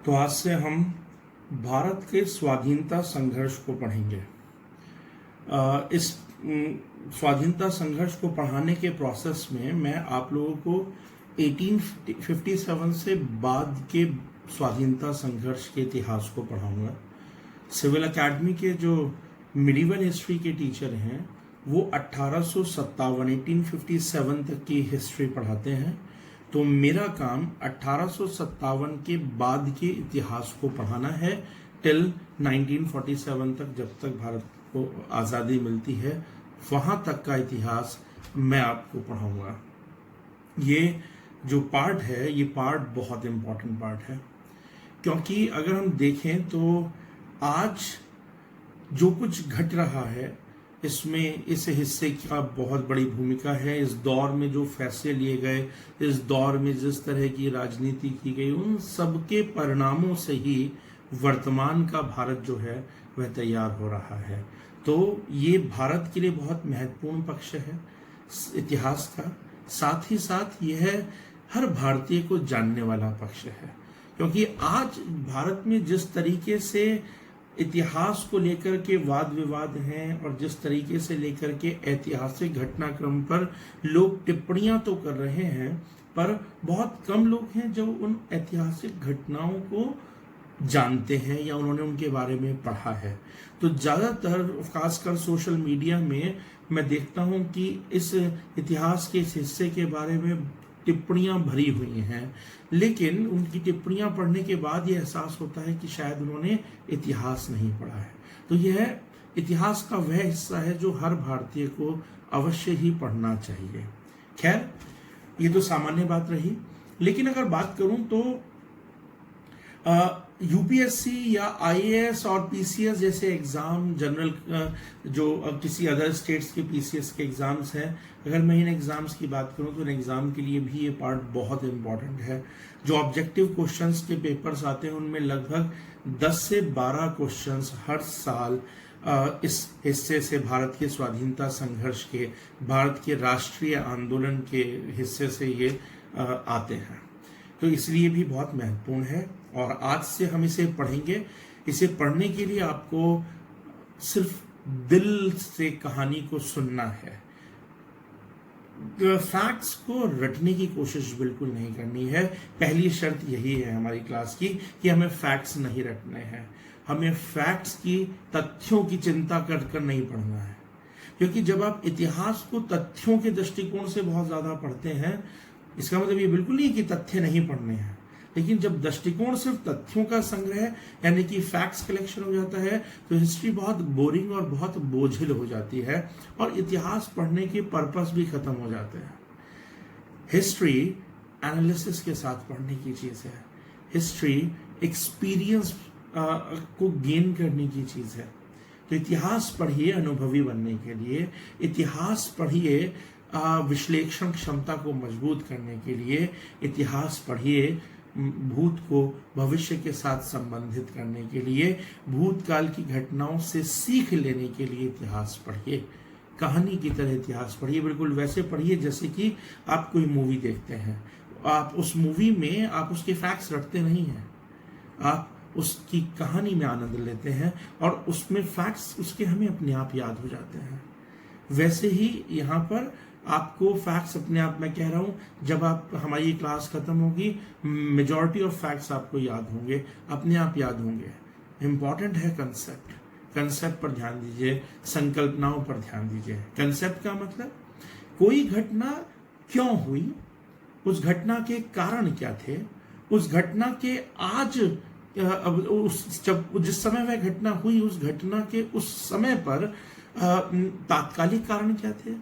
तो आज से हम भारत के स्वाधीनता संघर्ष को पढ़ेंगे। इस स्वाधीनता संघर्ष को पढ़ाने के प्रोसेस में मैं आप लोगों को 1857 से बाद के स्वाधीनता संघर्ष के इतिहास को पढ़ाऊंगा। सिविल एकेडमी के जो मिडिवल हिस्ट्री के टीचर हैं वो 1857 तक की हिस्ट्री पढ़ाते हैं, तो मेरा काम 1857 के बाद के इतिहास को पढ़ाना है टिल 1947 तक, जब तक भारत को आज़ादी मिलती है वहाँ तक का इतिहास मैं आपको पढ़ाऊंगा। ये जो पार्ट है ये पार्ट बहुत इम्पोर्टेंट पार्ट है, क्योंकि अगर हम देखें तो आज जो कुछ घट रहा है इसमें इस हिस्से का बहुत बड़ी भूमिका है। इस दौर में जो फैसले लिए गए, इस दौर में जिस तरह की राजनीति की गई, उन सबके परिणामों से ही वर्तमान का भारत जो है वह तैयार हो रहा है। तो ये भारत के लिए बहुत महत्वपूर्ण पक्ष है इतिहास का, साथ ही साथ यह हर भारतीय को जानने वाला पक्ष है, क्योंकि आज भारत में जिस तरीके से इतिहास को लेकर के वाद विवाद हैं और जिस तरीके से लेकर के ऐतिहासिक घटनाक्रम पर लोग टिप्पणियां तो कर रहे हैं, पर बहुत कम लोग हैं जो उन ऐतिहासिक घटनाओं को जानते हैं या उन्होंने उनके बारे में पढ़ा है। तो ज़्यादातर खासकर सोशल मीडिया में मैं देखता हूं कि इस इतिहास के इस हिस्से के बारे में टिप्पणियां भरी हुई हैं, लेकिन उनकी टिप्पणियां पढ़ने के बाद ये एहसास होता है कि शायद उन्होंने इतिहास नहीं पढ़ा है। तो यह इतिहास का वह हिस्सा है जो हर भारतीय को अवश्य ही पढ़ना चाहिए। खैर, ये तो सामान्य बात रही, लेकिन अगर बात करूं तो यूपीएससी या आईएएस और पीसीएस जैसे एग्जाम, जनरल जो किसी अदर स्टेट्स के पीसीएस के एग्जाम्स हैं, अगर मैं इन एग्जाम्स की बात करूं तो इन एग्जाम के लिए भी ये पार्ट बहुत इंपॉर्टेंट है। जो ऑब्जेक्टिव क्वेश्चंस के पेपर्स आते हैं उनमें लगभग 10 से 12 क्वेश्चंस हर साल इस हिस्से से, भारत के स्वाधीनता संघर्ष के, भारत के राष्ट्रीय आंदोलन के हिस्से से ये आते हैं। तो इसलिए भी बहुत महत्वपूर्ण है और आज से हम इसे पढ़ेंगे। इसे पढ़ने के लिए आपको सिर्फ दिल से कहानी को सुनना है, फैक्ट्स को रटने की कोशिश बिल्कुल नहीं करनी है। पहली शर्त यही है हमारी क्लास की कि हमें फैक्ट्स नहीं रटने हैं, हमें फैक्ट्स की, तथ्यों की चिंता कर कर नहीं पढ़ना है। क्योंकि जब आप इतिहास को तथ्यों के दृष्टिकोण से बहुत ज्यादा पढ़ते हैं, इसका मतलब ये बिल्कुल नहीं कि तथ्य नहीं पढ़ने हैं, लेकिन जब दृष्टिकोण सिर्फ तथ्यों का संग्रह यानी कि फैक्ट्स कलेक्शन हो जाता है तो हिस्ट्री बहुत बोरिंग और बहुत बोझिल हो जाती है और इतिहास पढ़ने के पर्पस भी खत्म हो जाते हैं। हिस्ट्री एनालिसिस के साथ पढ़ने की चीज है, हिस्ट्री एक्सपीरियंस को गेन करने की चीज है। तो इतिहास पढ़िए अनुभवी बनने के लिए, इतिहास पढ़िए विश्लेषण क्षमता को मजबूत करने के लिए, इतिहास पढ़िए भूत को भविष्य के साथ संबंधित करने के लिए, भूतकाल की घटनाओं से सीख लेने के लिए इतिहास पढ़िए। कहानी की तरह इतिहास पढ़िए, बिल्कुल वैसे पढ़िए जैसे कि आप कोई मूवी देखते हैं। आप उस मूवी में आप उसके फैक्ट्स रटते नहीं हैं, आप उसकी कहानी में आनंद लेते हैं और उसमें फैक्ट्स उसके हमें अपने आप याद हो जाते हैं। वैसे ही यहाँ पर आपको फैक्ट्स अपने आप, मैं कह रहा हूं, जब आप हमारी क्लास खत्म होगी मेजॉरिटी ऑफ फैक्ट्स आपको याद होंगे, अपने आप याद होंगे। इंपॉर्टेंट है कंसेप्ट, कंसेप्ट पर ध्यान दीजिए, संकल्पनाओं पर ध्यान दीजिए। कंसेप्ट का मतलब कोई घटना क्यों हुई, उस घटना के कारण क्या थे, उस घटना के आज जिस समय वह घटना हुई उस घटना के उस समय पर तात्कालिक कारण क्या थे,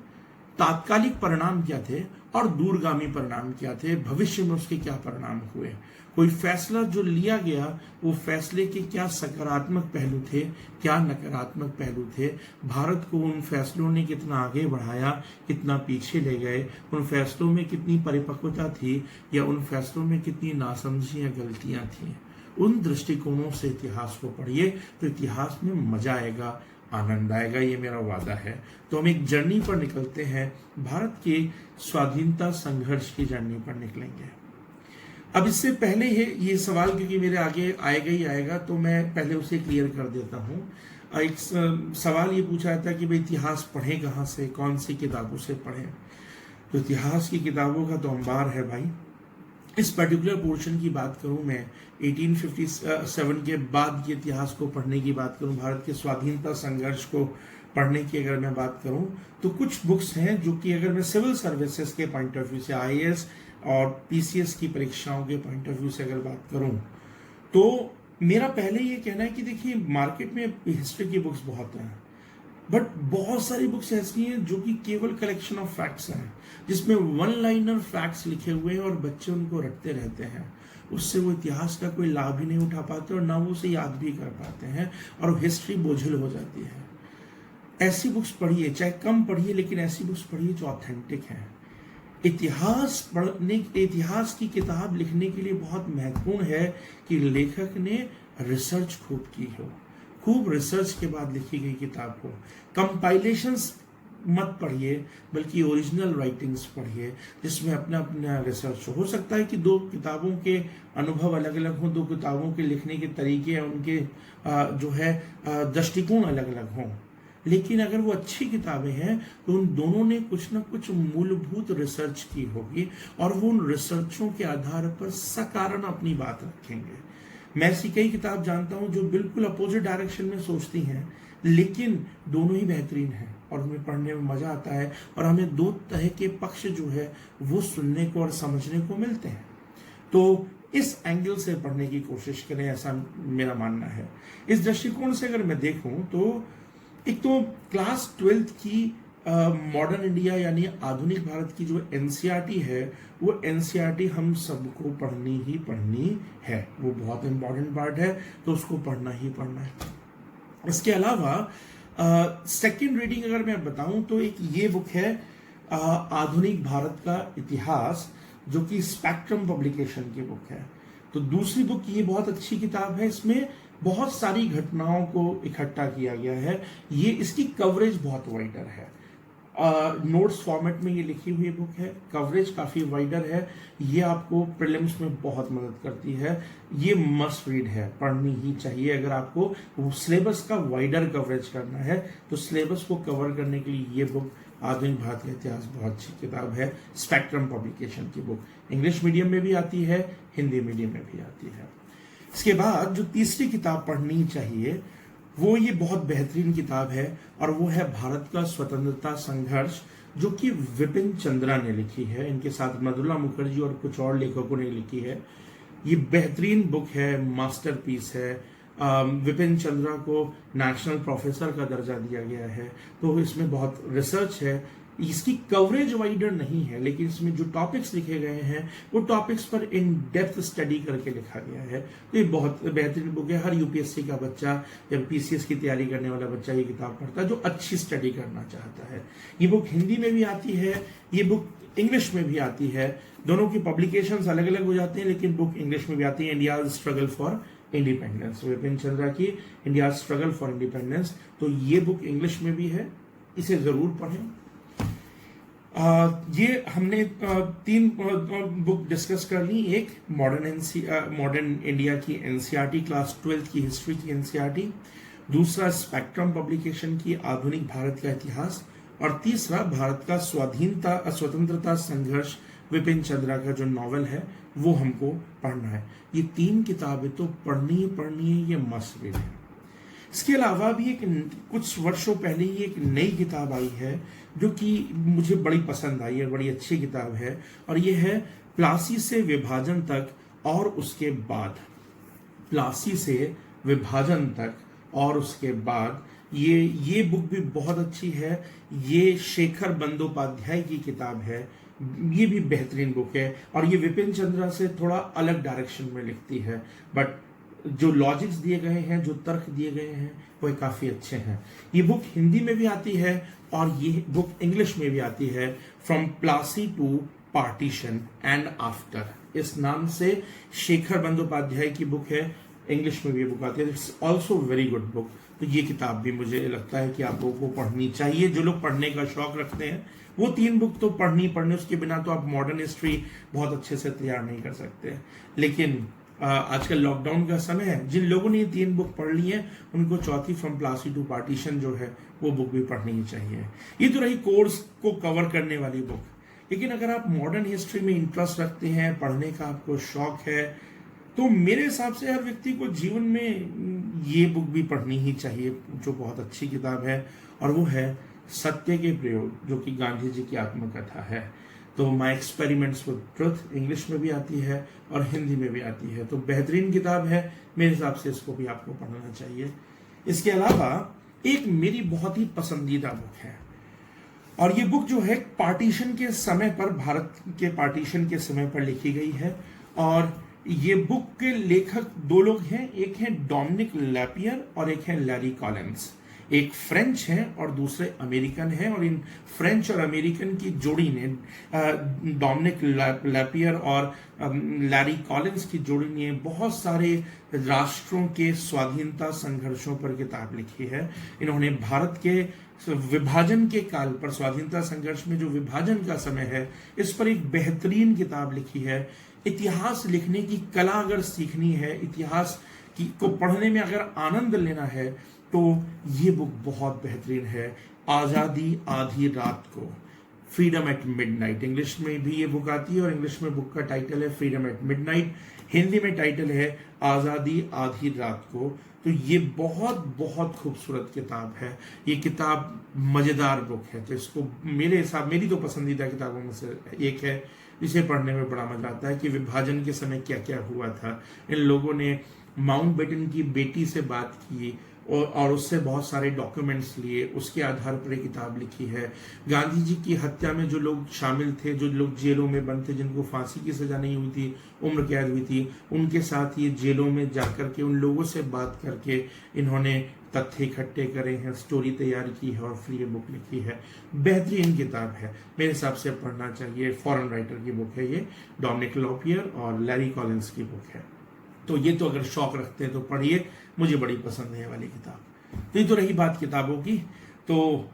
तात्कालिक परिणाम क्या थे, और दूरगामी परिणाम क्या थे, भविष्य में उसके क्या परिणाम हुए, कोई फैसला जो लिया गया वो फैसले के क्या सकारात्मक पहलू थे, क्या नकारात्मक पहलू थे, भारत को उन फैसलों ने कितना आगे बढ़ाया, कितना पीछे ले गए, उन फैसलों में कितनी परिपक्वता थी या उन फैसलों में कितनी नासमझी या गलतियां थी। उन दृष्टिकोणों से इतिहास को पढ़िए तो इतिहास में मजा आएगा, आनंद आएगा, ये मेरा वादा है। तो हम एक जर्नी पर निकलते हैं, भारत के स्वाधीनता संघर्ष की जर्नी पर निकलेंगे। अब इससे पहले ये सवाल क्योंकि मेरे आगे आएगा ही आएगा तो मैं पहले उसे क्लियर कर देता हूँ। एक सवाल ये पूछा जाता है कि भाई इतिहास पढ़ें कहाँ से, कौन सी किताबों से पढ़ें। तो इतिहास की किताबों का तो अंबार है भाई। इस पर्टिकुलर पोर्शन की बात करूं मैं 1857 के बाद के इतिहास को पढ़ने की बात करूं, भारत के स्वाधीनता संघर्ष को पढ़ने की अगर मैं बात करूं तो कुछ बुक्स हैं जो कि अगर मैं सिविल सर्विसेज के पॉइंट ऑफ व्यू से, आईएएस और पीसीएस की परीक्षाओं के पॉइंट ऑफ व्यू से अगर बात करूं तो मेरा पहले ये कहना है कि देखिए मार्केट में हिस्ट्री की बुक्स बहुत हैं, बट बहुत सारी बुक्स ऐसी हैं जो कि केवल कलेक्शन ऑफ फैक्ट्स हैं, जिसमें वन लाइनर फैक्ट्स लिखे हुए हैं और बच्चे उनको रटते रहते हैं। उससे वो इतिहास का कोई लाभ ही नहीं उठा पाते और ना वो उसे याद भी कर पाते हैं और हिस्ट्री बोझिल हो जाती है। ऐसी बुक्स पढ़िए, चाहे कम पढ़िए लेकिन ऐसी बुक्स पढ़िए जो ऑथेंटिक हैं। इतिहास की किताब लिखने के लिए बहुत महत्वपूर्ण है कि लेखक ने रिसर्च खूब की हो, खूब रिसर्च के बाद लिखी गई किताब हो। कंपाइलेशंस मत पढ़िए बल्कि ओरिजिनल राइटिंग्स पढ़िए जिसमें अपना अपना रिसर्च हो सकता है कि दो किताबों के अनुभव अलग अलग हों, दो किताबों के लिखने के तरीके, उनके जो है दृष्टिकोण अलग अलग हों, लेकिन अगर वो अच्छी किताबें हैं तो उन दोनों ने कुछ ना कुछ मूलभूत रिसर्च की होगी और वो उन रिसर्चों के आधार पर सकारण अपनी बात रखेंगे। मैं ऐसी कई किताब जानता हूं जो बिल्कुल अपोजिट डायरेक्शन में सोचती हैं, लेकिन दोनों ही बेहतरीन हैं और उन्हें पढ़ने में मजा आता है और हमें दो तरह के पक्ष जो है वो सुनने को और समझने को मिलते हैं। तो इस एंगल से पढ़ने की कोशिश करें, ऐसा मेरा मानना है। इस दृष्टिकोण से अगर मैं देखूं तो एक तो क्लास 12th की मॉडर्न इंडिया यानी आधुनिक भारत की जो एनसीईआरटी है वो एनसीईआरटी हम सबको पढ़नी ही पढ़नी है, वो बहुत इंपॉर्टेंट पार्ट है तो उसको पढ़ना ही पढ़ना है। इसके अलावा सेकंड रीडिंग अगर मैं बताऊं तो एक ये बुक है आधुनिक भारत का इतिहास, जो कि स्पेक्ट्रम पब्लिकेशन की बुक है। तो दूसरी बुक ये बहुत अच्छी किताब है, इसमें बहुत सारी घटनाओं को इकट्ठा किया गया है। ये इसकी कवरेज बहुत वाइडर है, नोट्स फॉर्मेट में ये लिखी हुई बुक है, कवरेज काफी वाइडर है, ये आपको प्रीलिम्स में बहुत मदद करती है। ये मस्ट रीड है, पढ़नी ही चाहिए। अगर आपको सिलेबस का वाइडर कवरेज करना है तो सिलेबस को कवर करने के लिए ये बुक आधुनिक भारत का इतिहास बहुत अच्छी किताब है, स्पेक्ट्रम पब्लिकेशन की बुक। इंग्लिश मीडियम में भी आती है, हिंदी मीडियम में भी आती है। इसके बाद जो तीसरी किताब पढ़नी चाहिए वो ये बहुत बेहतरीन किताब है और वो है भारत का स्वतंत्रता संघर्ष, जो कि विपिन चंद्रा ने लिखी है। इनके साथ मृदुला मुखर्जी और कुछ और लेखकों ने लिखी है। ये बेहतरीन बुक है, मास्टरपीस है। विपिन चंद्रा को नेशनल प्रोफेसर का दर्जा दिया गया है, तो इसमें बहुत रिसर्च है। इसकी कवरेज वाइडर नहीं है, लेकिन इसमें जो टॉपिक्स लिखे गए हैं वो टॉपिक्स पर इन डेप्थ स्टडी करके लिखा गया है। तो ये बहुत बेहतरीन बुक है। हर यूपीएससी का बच्चा या पीसीएस की तैयारी करने वाला बच्चा ये किताब पढ़ता है जो अच्छी स्टडी करना चाहता है। ये बुक हिंदी में भी आती है, ये बुक इंग्लिश में भी आती है। दोनों की पब्लिकेशंस अलग अलग हो जाते हैं, लेकिन बुक इंग्लिश में भी आती है। India struggle for independence, Vipin Chandra की इंडिया स्ट्रगल फॉर इंडिपेंडेंस। तो ये बुक इंग्लिश में भी है, इसे जरूर पढ़ें। ये हमने तीन बुक डिस्कस कर ली। एक मॉडर्न इंडिया की एनसीईआरटी, क्लास 12 की हिस्ट्री की एनसीईआरटी, दूसरा स्पेक्ट्रम पब्लिकेशन की आधुनिक भारत का इतिहास, और तीसरा भारत का स्वतंत्रता संघर्ष विपिन चंद्रा का जो नॉवेल है वो हमको पढ़ना है। ये तीन किताबें तो पढ़नी है, ये मस्ट रीड है। इसके अलावा भी कुछ वर्षों पहले ही एक नई किताब आई है जो कि मुझे बड़ी पसंद आई है, बड़ी अच्छी किताब है, और ये है प्लासी से विभाजन तक और उसके बाद। प्लासी से विभाजन तक और उसके बाद, ये बुक भी बहुत अच्छी है। ये शेखर बंदोपाध्याय की किताब है। ये भी बेहतरीन बुक है और ये विपिन चंद्रा से थोड़ा अलग डायरेक्शन में लिखती है, बट जो लॉजिक्स दिए गए हैं, जो तर्क दिए गए हैं, वो काफी अच्छे हैं। ये बुक हिंदी में भी आती है और ये बुक इंग्लिश में भी आती है, from Plassey to partition and after. इस नाम से शेखर बंदोपाध्याय की बुक है, इंग्लिश में भी बुक आती है। It's also very good book. तो ये किताब भी मुझे लगता है कि आप लोगों को पढ़नी चाहिए। जो लोग पढ़ने का शौक रखते हैं वो 3 बुक तो पढ़नी, उसके बिना तो आप मॉडर्न हिस्ट्री बहुत अच्छे से तैयार नहीं कर सकते। लेकिन आजकल लॉकडाउन का समय है, जिन लोगों ने ये 3 बुक पढ़ ली है उनको चौथी फ्रॉम प्लासी टू पार्टीशन जो है वो बुक भी पढ़नी ही चाहिए। ये तो रही कोर्स को कवर करने वाली बुक। लेकिन अगर आप मॉडर्न हिस्ट्री में इंटरेस्ट रखते हैं, पढ़ने का आपको शौक है, तो मेरे हिसाब से हर व्यक्ति को जीवन में ये बुक भी पढ़नी ही चाहिए, जो बहुत अच्छी किताब है। और वो है सत्य के प्रयोग, जो कि गांधी जी की आत्मकथा है। तो my experiments with truth English में भी आती है और हिंदी में भी आती है। तो बेहतरीन किताब है, मेरे हिसाब से इसको भी आपको पढ़ना चाहिए। इसके अलावा एक मेरी बहुत ही पसंदीदा बुक है, और ये बुक जो है पार्टीशन के समय पर, भारत के पार्टीशन के समय पर लिखी गई है। और ये बुक के लेखक 2 लोग हैं, एक है डोमिनिक लैपियर और एक है लैरी कॉलिंस। एक फ्रेंच है और दूसरे अमेरिकन है, और इन फ्रेंच और अमेरिकन की जोड़ी ने, डोमिनिक लैपियर और लैरी कॉलिंस की जोड़ी ने बहुत सारे राष्ट्रों के स्वाधीनता संघर्षों पर किताब लिखी है। इन्होंने भारत के विभाजन के काल पर, स्वाधीनता संघर्ष में जो विभाजन का समय है, इस पर एक बेहतरीन किताब लिखी है। इतिहास लिखने की कला अगर सीखनी है, इतिहास को पढ़ने में अगर आनंद लेना है, तो ये बुक बहुत बेहतरीन है। आजादी आधी रात को, फ्रीडम एट मिडनाइट। इंग्लिश में भी ये बुक आती है और इंग्लिश में बुक का टाइटल है फ्रीडम एट मिडनाइट, हिंदी में टाइटल है आजादी आधी रात को। तो ये बहुत बहुत खूबसूरत किताब है। ये किताब मजेदार बुक है, तो इसको मेरी तो पसंदीदा किताबों में से एक है, जिसे पढ़ने में बड़ा मजा आता है कि विभाजन के समय क्या क्या हुआ था। इन लोगों ने माउंटबेटन की बेटी से बात की और उससे बहुत सारे डॉक्यूमेंट्स लिए, उसके आधार पर एक किताब लिखी है। गांधी जी की हत्या में जो लोग शामिल थे, जो लोग जेलों में बंद थे, जिनको फांसी की सजा नहीं हुई थी, उम्र कैद हुई थी, उनके साथ ये जेलों में जाकर के उन लोगों से बात करके इन्होंने तथ्य इकट्ठे करे हैं, स्टोरी तैयार की है और फिर ये बुक लिखी है। बेहतरीन किताब है, मेरे हिसाब से पढ़ना चाहिए। फॉरेन राइटर की बुक है ये, डोमिनिक लैपियर और लैरी कॉलिंस की बुक है। तो ये तो अगर शौक रखते हैं तो पढ़िए, मुझे बड़ी पसंद है ये वाली किताब। तो ये तो रही बात किताबों की। तो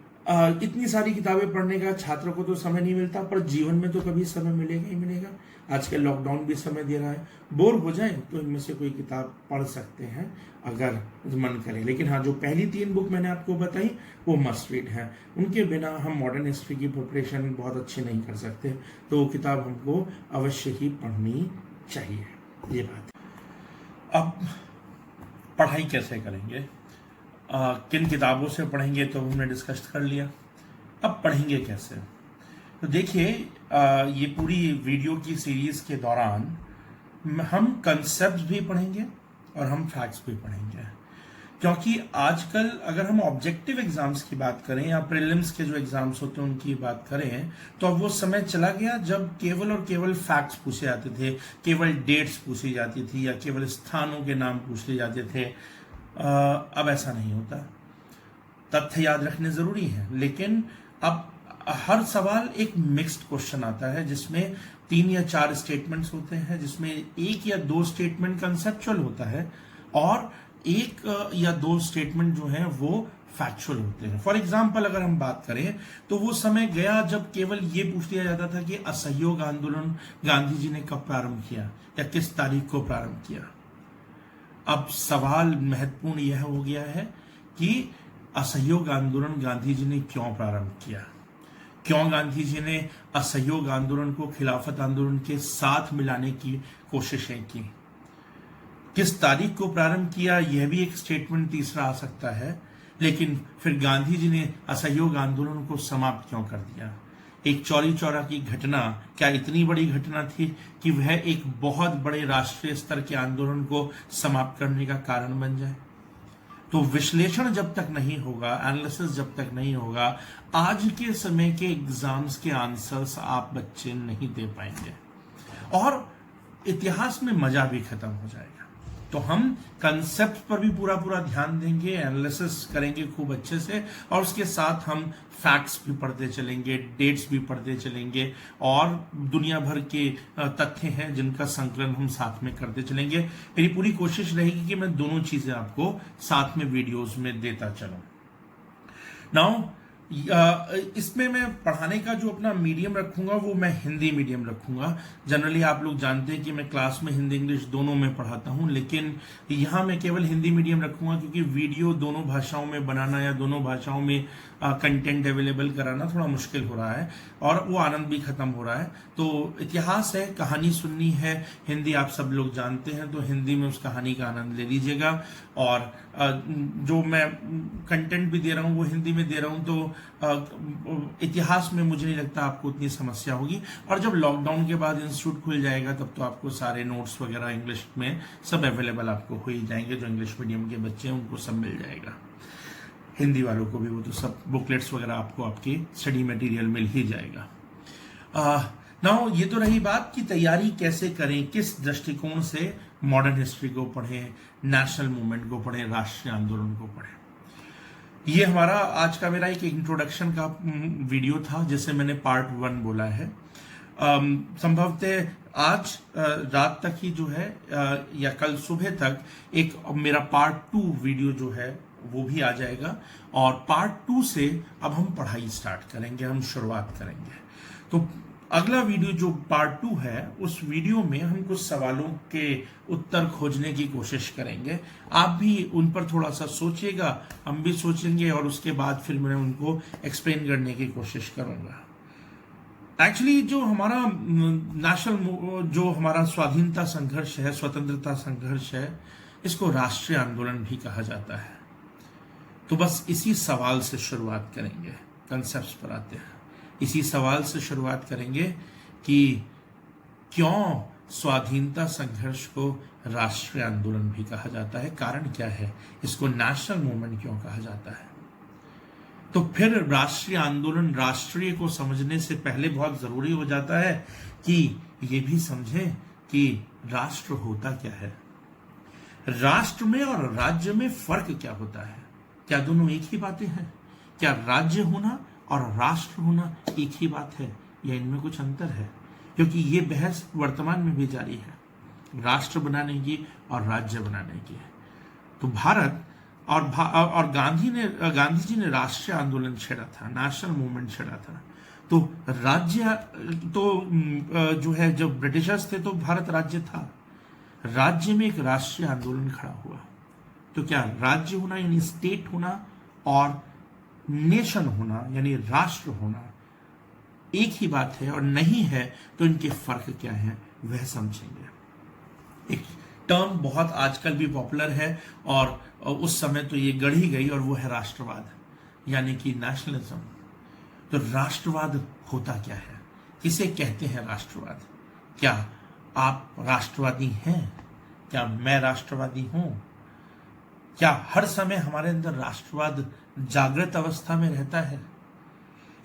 इतनी सारी किताबें पढ़ने का छात्र को तो समय नहीं मिलता, पर जीवन में तो कभी समय मिलेगा ही मिलेगा। आजकल लॉकडाउन भी समय दे रहा है, बोर हो जाए तो इनमें से कोई किताब पढ़ सकते हैं अगर मन करे। लेकिन हाँ, जो पहली 3 बुक मैंने आपको बताई वो मस्ट रीड है, उनके बिना हम मॉडर्न हिस्ट्री की प्रिपरेशन बहुत अच्छी नहीं कर सकते। तो वो किताब हमको अवश्य ही पढ़नी चाहिए, ये बात। अब पढ़ाई कैसे करेंगे, किन किताबों से पढ़ेंगे, तो हमने डिस्कस कर लिया। अब पढ़ेंगे कैसे, तो देखिए ये पूरी वीडियो की सीरीज के दौरान हम कंसेप्ट भी पढ़ेंगे और हम फैक्ट्स भी पढ़ेंगे। क्योंकि आजकल अगर हम ऑब्जेक्टिव एग्जाम्स की बात करें या प्रीलिम्स के जो एग्जाम्स होते हैं उनकी बात करें, तो अब वो समय चला गया जब केवल और केवल फैक्ट्स पूछे जाते थे, केवल डेट्स पूछी जाती थी या केवल स्थानों के नाम पूछ लिए जाते थे। अब ऐसा नहीं होता। तथ्य याद रखने जरूरी है, लेकिन अब हर सवाल एक मिक्स्ड क्वेश्चन आता है, जिसमें 3 या 4 स्टेटमेंट्स होते हैं, जिसमें 1 या 2 स्टेटमेंट कंसेप्चुअल होता है और 1 या 2 स्टेटमेंट जो है वो फैक्चुअल होते हैं। फॉर एग्जाम्पल अगर हम बात करें तो वो समय गया जब केवल ये पूछ लिया जाता था कि असहयोग आंदोलन गांधी जी ने कब प्रारंभ किया या किस तारीख को प्रारंभ किया। अब सवाल महत्वपूर्ण यह हो गया है कि असहयोग आंदोलन गांधी जी ने क्यों प्रारंभ किया, क्यों गांधी जी ने असहयोग आंदोलन को खिलाफत आंदोलन के साथ मिलाने की कोशिशें की, किस तारीख को प्रारंभ किया, यह भी एक स्टेटमेंट तीसरा आ सकता है। लेकिन फिर गांधी जी ने असहयोग आंदोलन को समाप्त क्यों कर दिया। एक चौरी चौरा की घटना क्या इतनी बड़ी घटना थी कि वह एक बहुत बड़े राष्ट्रीय स्तर के आंदोलन को समाप्त करने का कारण बन जाए। तो विश्लेषण जब तक नहीं होगा, एनालिसिस जब तक नहीं होगा, आज के समय के एग्जाम्स के आंसर्स आप बच्चे नहीं दे पाएंगे और इतिहास में मजा भी खत्म हो जाएगा। तो हम कंसेप्ट पर भी पूरा पूरा ध्यान देंगे, एनालिसिस करेंगे खूब अच्छे से, और उसके साथ हम फैक्ट्स भी पढ़ते चलेंगे, डेट्स भी पढ़ते चलेंगे, और दुनिया भर के तथ्य हैं जिनका संकलन हम साथ में करते चलेंगे। मेरी पूरी कोशिश रहेगी कि मैं दोनों चीजें आपको साथ में वीडियोस में देता चलूं। नाउ इसमें मैं पढ़ाने का जो अपना मीडियम रखूंगा वो मैं हिंदी मीडियम रखूंगा। जनरली आप लोग जानते हैं कि मैं क्लास में हिंदी इंग्लिश दोनों में पढ़ाता हूं, लेकिन यहां मैं केवल हिंदी मीडियम रखूंगा क्योंकि वीडियो दोनों भाषाओं में बनाना या दोनों भाषाओं में कंटेंट अवेलेबल कराना थोड़ा मुश्किल हो रहा है और वो आनंद भी खत्म हो रहा है। तो इतिहास है, कहानी सुननी है, हिंदी आप सब लोग जानते हैं, तो हिंदी में उस कहानी का आनंद ले लीजिएगा। और जो मैं कंटेंट भी दे रहा हूँ वो हिंदी में दे रहा हूँ, तो इतिहास में मुझे नहीं लगता आपको उतनी समस्या होगी। और जब लॉकडाउन के बाद इंस्टीट्यूट खुल जाएगा तब तो आपको सारे नोट्स वगैरह इंग्लिश में सब अवेलेबल आपको हो ही जाएंगे। जो इंग्लिश मीडियम के बच्चे हैं उनको सब मिल जाएगा, हिंदी वालों को भी वो तो सब बुकलेट्स वगैरह आपको आपकी स्टडी मटेरियल मिल ही जाएगा। नाउ ये तो रही बात कि तैयारी कैसे करें, किस दृष्टिकोण से मॉडर्न हिस्ट्री को पढ़ें, नेशनल मूवमेंट को पढ़ें, राष्ट्रीय आंदोलन को पढ़ें। ये हमारा आज का मेरा एक इंट्रोडक्शन का वीडियो था जिसे मैंने पार्ट 1 बोला है। संभवतः आज रात तक ही जो है या कल सुबह तक एक मेरा पार्ट 2 वीडियो जो है वो भी आ जाएगा, और पार्ट 2 से अब हम पढ़ाई स्टार्ट करेंगे, हम शुरुआत करेंगे। तो अगला वीडियो जो पार्ट 2 है उस वीडियो में हम कुछ सवालों के उत्तर खोजने की कोशिश करेंगे। आप भी उन पर थोड़ा सा सोचिएगा, हम भी सोचेंगे, और उसके बाद फिर मैं उनको एक्सप्लेन करने की कोशिश करूंगा। एक्चुअली जो हमारा नेशनल जो हमारा स्वाधीनता संघर्ष है, स्वतंत्रता संघर्ष है, इसको राष्ट्रीय आंदोलन भी कहा जाता है। तो बस इसी सवाल से शुरुआत करेंगे, कंसेप्ट्स पर आते हैं। इसी सवाल से शुरुआत करेंगे कि क्यों स्वाधीनता संघर्ष को राष्ट्रीय आंदोलन भी कहा जाता है, कारण क्या है, इसको नेशनल मूवमेंट क्यों कहा जाता है। तो फिर राष्ट्रीय आंदोलन, राष्ट्रीय को समझने से पहले बहुत जरूरी हो जाता है कि ये भी समझें कि राष्ट्र होता क्या है, राष्ट्र में और राज्य में फर्क क्या होता है। क्या दोनों एक ही बातें हैं? क्या राज्य होना और राष्ट्र होना एक ही बात है, या इनमें कुछ अंतर है? क्योंकि ये बहस वर्तमान में भी जारी है, राष्ट्र बनाने की और राज्य बनाने की। तो भारत और गांधी जी ने राष्ट्रीय आंदोलन छेड़ा था, नेशनल मूवमेंट छेड़ा था। तो राज्य तो जो है, जब ब्रिटिशर्स थे तो भारत राज्य था, राज्य में एक राष्ट्रीय आंदोलन खड़ा हुआ। तो क्या राज्य होना यानी स्टेट होना और नेशन होना यानी राष्ट्र होना एक ही बात है, और नहीं है तो इनके फर्क क्या है वह समझेंगे। एक टर्म बहुत आजकल भी पॉपुलर है और उस समय तो ये गढ़ी गई, और वो है राष्ट्रवाद यानी कि नेशनलिज्म। तो राष्ट्रवाद होता क्या है, किसे कहते हैं राष्ट्रवाद? क्या आप राष्ट्रवादी हैं? क्या मैं राष्ट्रवादी हूं? क्या हर समय हमारे अंदर राष्ट्रवाद जागृत अवस्था में रहता है?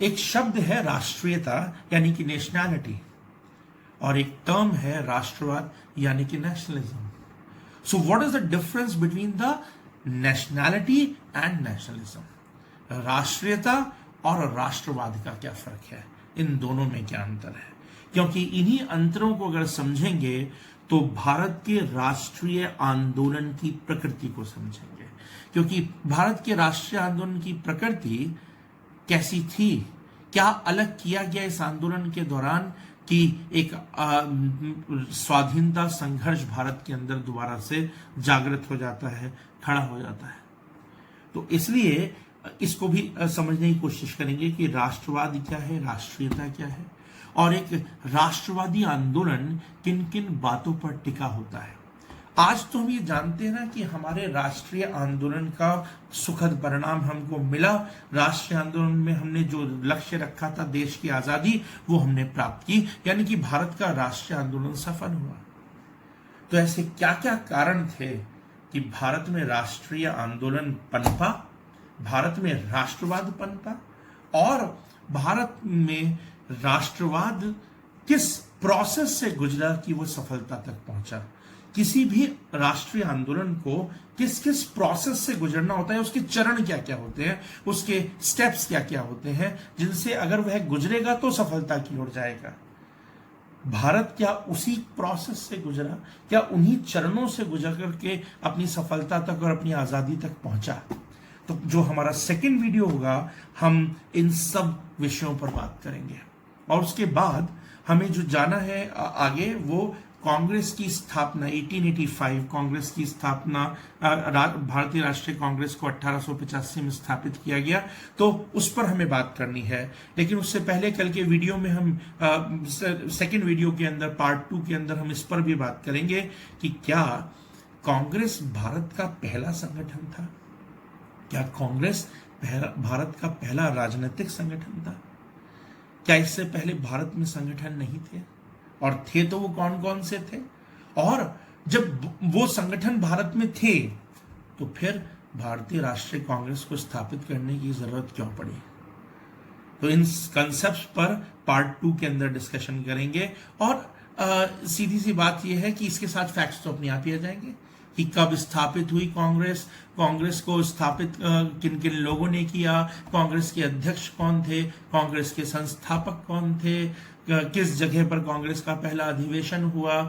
एक शब्द है राष्ट्रीयता यानी कि नेशनैलिटी, और एक टर्म है राष्ट्रवाद यानी कि nationalism. So what is the difference between the nationality and nationalism? राष्ट्रीयता और राष्ट्रवाद का क्या फर्क है, इन दोनों में क्या अंतर है? क्योंकि इन्हीं अंतरों को अगर समझेंगे तो भारत के राष्ट्रीय आंदोलन की प्रकृति को समझेंगे। क्योंकि भारत के राष्ट्रीय आंदोलन की प्रकृति कैसी थी, क्या अलग किया गया इस आंदोलन के दौरान कि एक स्वाधीनता संघर्ष भारत के अंदर दोबारा से जागृत हो जाता है, खड़ा हो जाता है। तो इसलिए इसको भी समझने की कोशिश करेंगे कि राष्ट्रवाद क्या है, राष्ट्रीयता क्या है, और एक राष्ट्रवादी आंदोलन किन किन बातों पर टिका होता है। आज तो हम ये जानते हैं ना कि हमारे राष्ट्रीय आंदोलन का सुखद परिणाम हमको मिला। राष्ट्रीय आंदोलन में हमने जो लक्ष्य रखा था, देश की आजादी, वो हमने प्राप्त की, यानी कि भारत का राष्ट्रीय आंदोलन सफल हुआ। तो ऐसे क्या क्या कारण थे कि भारत में राष्ट्रीय आंदोलन पनपा, भारत में राष्ट्रवाद पनपा, और भारत में राष्ट्रवाद किस प्रोसेस से गुजरा कि वो सफलता तक पहुंचा। किसी भी राष्ट्रीय आंदोलन को किस किस प्रोसेस से गुजरना होता है, उसके चरण क्या क्या होते हैं, उसके स्टेप्स क्या क्या होते हैं, जिनसे अगर वह गुजरेगा तो सफलता की ओर जाएगा। भारत क्या उसी प्रोसेस से गुजरा, क्या उन्हीं चरणों से गुजर करके अपनी सफलता तक और अपनी आजादी तक पहुंचा? तो जो हमारा सेकंड वीडियो होगा, हम इन सब विषयों पर बात करेंगे। और उसके बाद हमें जो जाना है आगे, वो कांग्रेस की स्थापना 1885, कांग्रेस की स्थापना, भारतीय राष्ट्रीय कांग्रेस को 1885 में स्थापित किया गया, तो उस पर हमें बात करनी है। लेकिन उससे पहले कल के वीडियो में हम सेकंड वीडियो के अंदर पार्ट 2 के अंदर हम इस पर भी बात करेंगे कि क्या कांग्रेस भारत का पहला संगठन था? क्या कांग्रेस भारत का पहला राजनीतिक संगठन था? क्या इससे पहले भारत में संगठन नहीं थे? और थे तो वो कौन कौन से थे? और जब वो संगठन भारत में थे तो फिर भारतीय राष्ट्रीय कांग्रेस को स्थापित करने की जरूरत क्यों पड़ी? तो इन कंसेप्ट पर पार्ट 2 के अंदर डिस्कशन करेंगे। और सीधी सी बात यह है कि इसके साथ फैक्ट्स तो अपने आप ही आ जाएंगे कि कब स्थापित हुई कांग्रेस, कांग्रेस को स्थापित किन किन लोगों ने किया, कांग्रेस के अध्यक्ष कौन थे, कांग्रेस के संस्थापक कौन थे, किस जगह पर कांग्रेस का पहला अधिवेशन हुआ,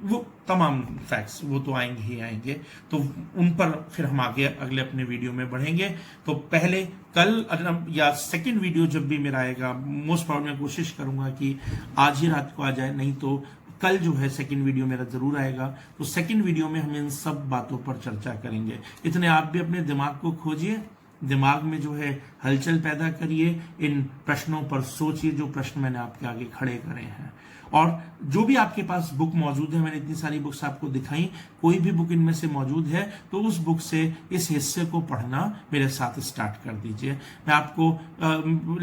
वो तमाम फैक्ट्स वो तो आएंगे ही आएंगे। तो उन पर फिर हम आगे अगले अपने वीडियो में बढ़ेंगे। तो पहले कल या सेकंड वीडियो जब भी मेरा आएगा, मोस्ट प्रॉब्लम मैं कोशिश करूंगा कि आज ही रात को आ जाए, नहीं तो कल जो है सेकंड वीडियो मेरा जरूर आएगा। तो सेकंड वीडियो में हम इन सब बातों पर चर्चा करेंगे। इतने आप भी अपने दिमाग को खोजिए, दिमाग में जो है हलचल पैदा करिए, इन प्रश्नों पर सोचिए जो प्रश्न मैंने आपके आगे खड़े करे हैं। और जो भी आपके पास बुक मौजूद है, मैंने इतनी सारी बुक्स आपको दिखाई, कोई भी बुक इनमें से मौजूद है तो उस बुक से इस हिस्से को पढ़ना मेरे साथ स्टार्ट कर दीजिए। मैं आपको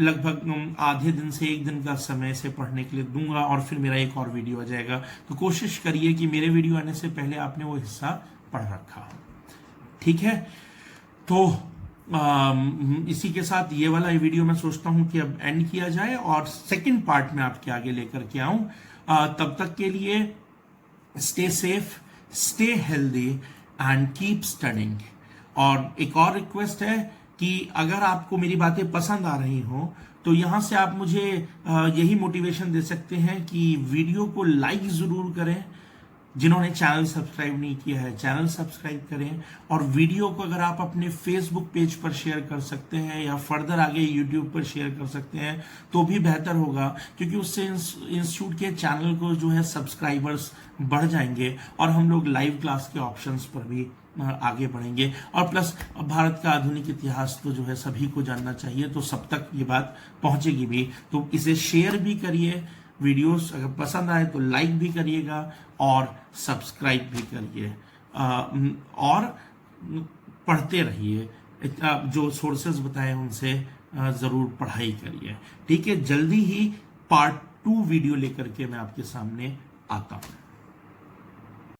लगभग आधे दिन से 1 दिन का समय से पढ़ने के लिए दूंगा और फिर मेरा एक और वीडियो आ जाएगा। तो कोशिश करिए कि मेरे वीडियो आने से पहले आपने वो हिस्सा पढ़ रखा हो, ठीक है? तो इसी के साथ ये वाला वीडियो मैं सोचता हूं कि अब एंड किया जाए और सेकंड पार्ट में आपके आगे लेकर के आऊं। तब तक के लिए stay safe, stay healthy and keep studying. और एक और रिक्वेस्ट है कि अगर आपको मेरी बातें पसंद आ रही हो तो यहां से आप मुझे यही मोटिवेशन दे सकते हैं कि वीडियो को लाइक जरूर करें। जिन्होंने चैनल सब्सक्राइब नहीं किया है, चैनल सब्सक्राइब करें। और वीडियो को अगर आप अपने फेसबुक पेज पर शेयर कर सकते हैं या फर्दर आगे यूट्यूब पर शेयर कर सकते हैं तो भी बेहतर होगा, क्योंकि उससे इंस्टीट्यूट के चैनल को जो है सब्सक्राइबर्स बढ़ जाएंगे और हम लोग लाइव क्लास के ऑप्शंस पर भी आगे बढ़ेंगे। और प्लस भारत का आधुनिक इतिहास तो जो है सभी को जानना चाहिए, तो सब तक ये बात पहुंचेगी भी। तो इसे शेयर भी करिए, वीडियोस अगर पसंद आए तो लाइक भी करिएगा और सब्सक्राइब भी करिए और पढ़ते रहिए। जो सोर्सेज बताए उनसे जरूर पढ़ाई करिए, ठीक है? जल्दी ही पार्ट 2 वीडियो लेकर के मैं आपके सामने आता हूं।